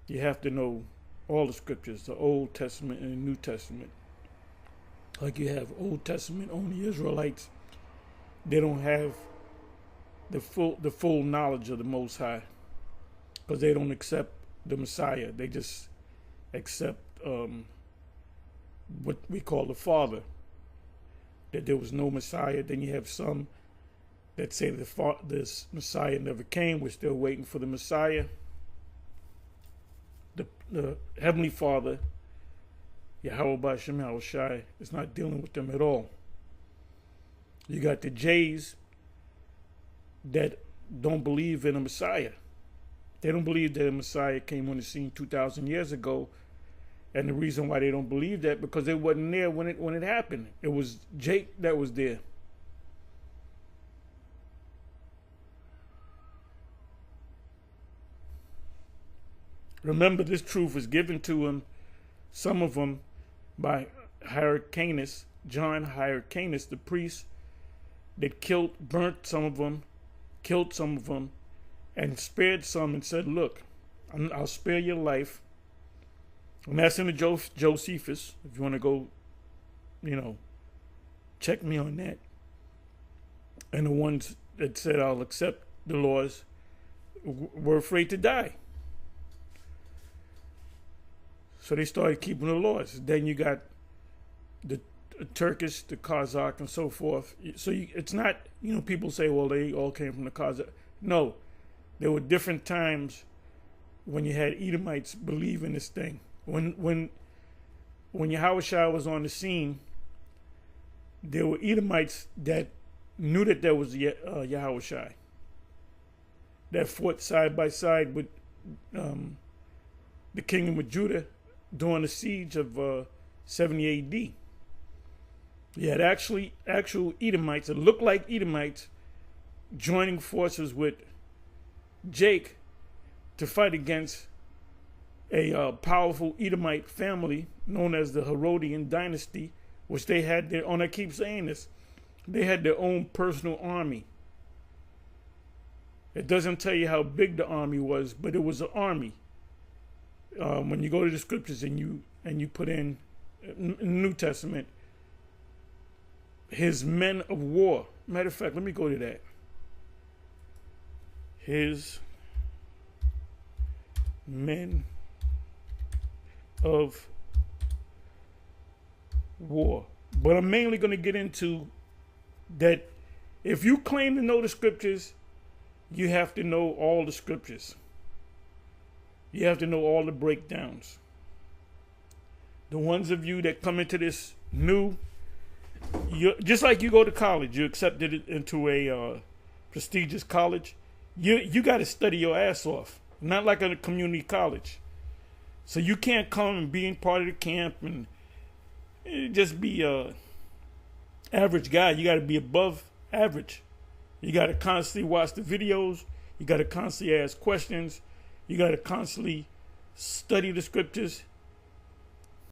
You have to know all the scriptures, the Old Testament and the New Testament. Like you have Old Testament only Israelites. They don't have the full knowledge of the Most High because they don't accept the Messiah. They just accept what we call the Father, that there was no Messiah. Then you have some that say this Messiah never came. We're still waiting for the Messiah. The Heavenly Father, Yahweh B'Shem Yahushai, is not dealing with them at all. You got the Jays that don't believe in a Messiah. They don't believe that a Messiah came on the scene 2,000 years ago. And the reason why they don't believe that, because they wasn't there when it happened. It was Jake that was there. Remember, this truth was given to him, some of them, by Hyrcanus, John Hyrcanus, the priest, that burnt some of them, killed some of them, and spared some and said, look, I'll spare your life. And that's in the Josephus, if you want to go, check me on that. And the ones that said, I'll accept the laws, were afraid to die. So they started keeping the laws. Then you got the Turkish, the Kazakh, and so forth. So it's not, people say, well, they all came from the Kazakh. No, there were different times when you had Edomites believe in this thing. When Yahushua was on the scene, there were Edomites that knew that there was Yahushua, that fought side by side with the kingdom of Judah during the siege of 70 AD. You had actual Edomites that looked like Edomites joining forces with Jake to fight against a powerful Edomite family known as the Herodian dynasty, which they had their own. I keep saying this. They had their own personal army. It doesn't tell you how big the army was, but it was an army. When you go to the scriptures and you put in the New Testament, his men of war. Matter of fact, let me go to that. His men of war. But I'm mainly going to get into that if you claim to know the scriptures, you have to know all the scriptures. You have to know all the breakdowns. The ones of you that come into this new, just like you go to college, you're accepted into a prestigious college. You got to study your ass off, not like a community college. So you can't come and be in part of the camp and just be a average guy. You got to be above average. You got to constantly watch the videos. You got to constantly ask questions. You got to constantly study the scriptures.